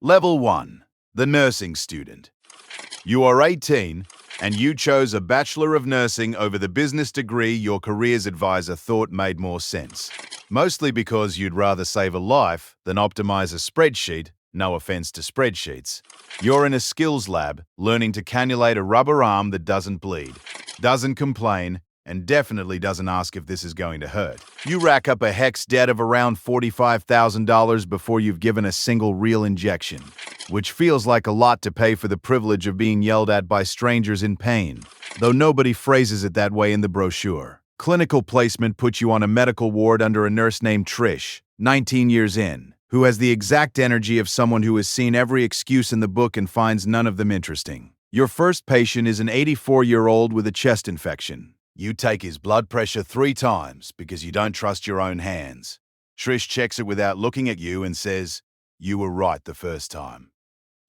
Level 1. The Nursing Student. You are 18 and you chose a Bachelor of Nursing over the business degree your careers advisor thought made more sense. Mostly because you'd rather save a life than optimize a spreadsheet, no offense to spreadsheets. You're in a skills lab, learning to cannulate a rubber arm that doesn't bleed, doesn't complain, and definitely doesn't ask if this is going to hurt. You rack up a HEX debt of around $45,000 before you've given a single real injection, which feels like a lot to pay for the privilege of being yelled at by strangers in pain, though nobody phrases it that way in the brochure. Clinical placement puts you on a medical ward under a nurse named Trish, 19 years in, who has the exact energy of someone who has seen every excuse in the book and finds none of them interesting. Your first patient is an 84-year-old with a chest infection. You take his blood pressure 3 times because you don't trust your own hands. Trish checks it without looking at you and says, "You were right the first time."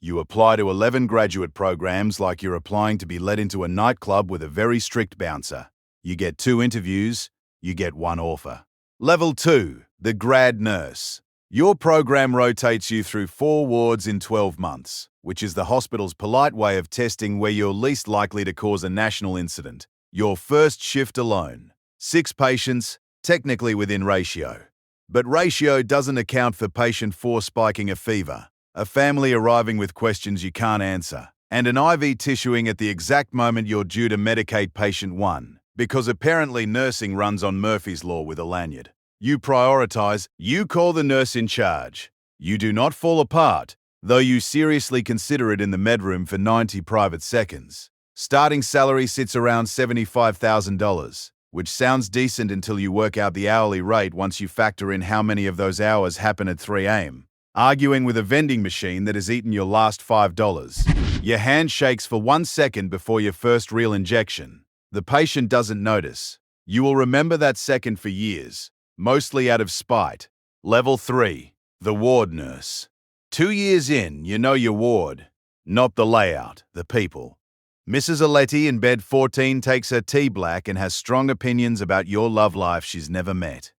You apply to 11 graduate programs like you're applying to be let into a nightclub with a very strict bouncer. You get 2 interviews, you get 1 offer. Level 2. The Grad Nurse. Your program rotates you through 4 wards in 12 months, which is the hospital's polite way of testing where you're least likely to cause a national incident. Your first shift alone. 6 patients, technically within ratio. But ratio doesn't account for patient 4 spiking a fever, a family arriving with questions you can't answer, and an IV tissuing at the exact moment you're due to medicate patient 1, because apparently nursing runs on Murphy's Law with a lanyard. You prioritize, you call the nurse in charge. You do not fall apart, though you seriously consider it in the medroom for 90 private seconds. Starting salary sits around $75,000, which sounds decent until you work out the hourly rate once you factor in how many of those hours happen at 3 a.m. Arguing with a vending machine that has eaten your last $5. Your hand shakes for 1 second before your first real injection. The patient doesn't notice. You will remember that second for years, mostly out of spite. Level 3. The Ward Nurse. 2 years in, you know your ward. Not the layout, the people. Mrs. Aletti in bed 14 takes her tea black and has strong opinions about your love life she's never met.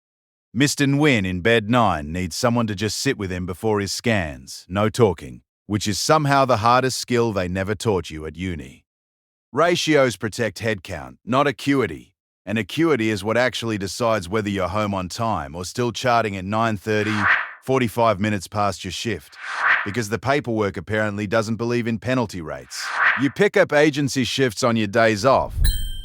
Mr. Nguyen in bed 9 needs someone to just sit with him before his scans, no talking, which is somehow the hardest skill they never taught you at uni. Ratios protect headcount, not acuity, and acuity is what actually decides whether you're home on time or still charting at 9:30, 45 minutes past your shift, because the paperwork apparently doesn't believe in penalty rates. You pick up agency shifts on your days off,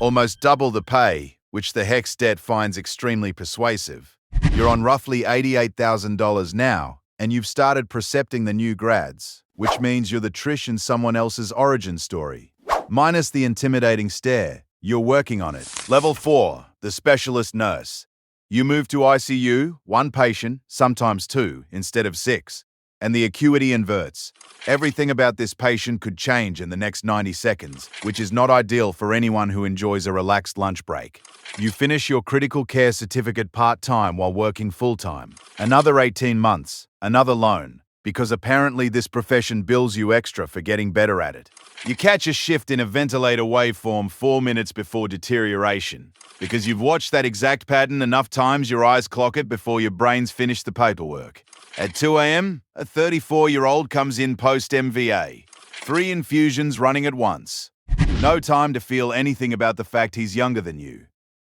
almost double the pay, which the HEX debt finds extremely persuasive. You're on roughly $88,000 now, and you've started precepting the new grads, which means you're the Trish in someone else's origin story. Minus the intimidating stare, you're working on it. Level 4. The Specialist Nurse. You move to ICU, 1 patient, sometimes 2, instead of 6, and the acuity inverts. Everything about this patient could change in the next 90 seconds, which is not ideal for anyone who enjoys a relaxed lunch break. You finish your critical care certificate part-time while working full-time. Another 18 months, another loan, because apparently this profession bills you extra for getting better at it. You catch a shift in a ventilator waveform 4 minutes before deterioration, because you've watched that exact pattern enough times your eyes clock it before your brains finish the paperwork. At 2 a.m., a 34-year-old comes in post-MVA. 3 infusions running at once. No time to feel anything about the fact he's younger than you.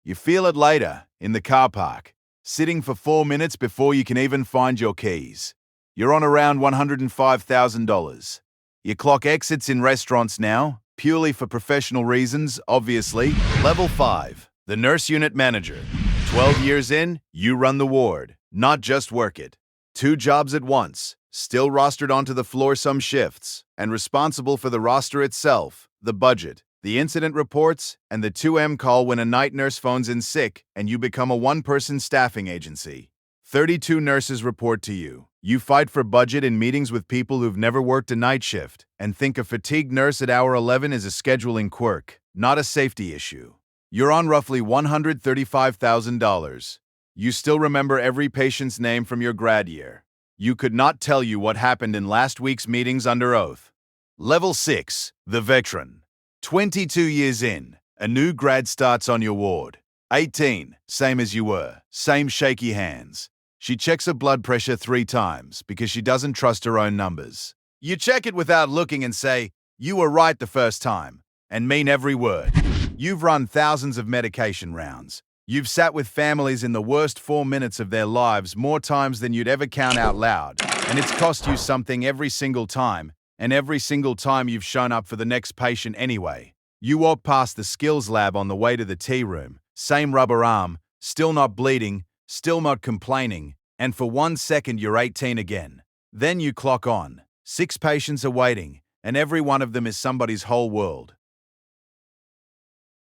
You feel it later, in the car park, sitting for 4 minutes before you can even find your keys. You're on around $105,000. Your clock exits in restaurants now, purely for professional reasons, obviously. Level 5. The Nurse Unit Manager. 12 years in, you run the ward, not just work it. 2 jobs at once, still rostered onto the floor some shifts, and responsible for the roster itself, the budget, the incident reports, and the 2M call when a night nurse phones in sick and you become a 1-person staffing agency. 32 nurses report to you. You fight for budget in meetings with people who've never worked a night shift and think a fatigued nurse at hour 11 is a scheduling quirk, not a safety issue. You're on roughly $135,000. You still remember every patient's name from your grad year. You could not tell you what happened in last week's meetings under oath. Level 6. The Veteran. 22 years in, a new grad starts on your ward. 18, same as you were, same shaky hands. She checks her blood pressure 3 times because she doesn't trust her own numbers. You check it without looking and say, "You were right the first time," and mean every word. You've run thousands of medication rounds. You've sat with families in the worst 4 minutes of their lives more times than you'd ever count out loud, and it's cost you something every single time, and every single time you've shown up for the next patient anyway. You walk past the skills lab on the way to the tea room, same rubber arm, still not bleeding, still not complaining, and for 1 second you're 18 again. Then you clock on. 6 patients are waiting, and every one of them is somebody's whole world.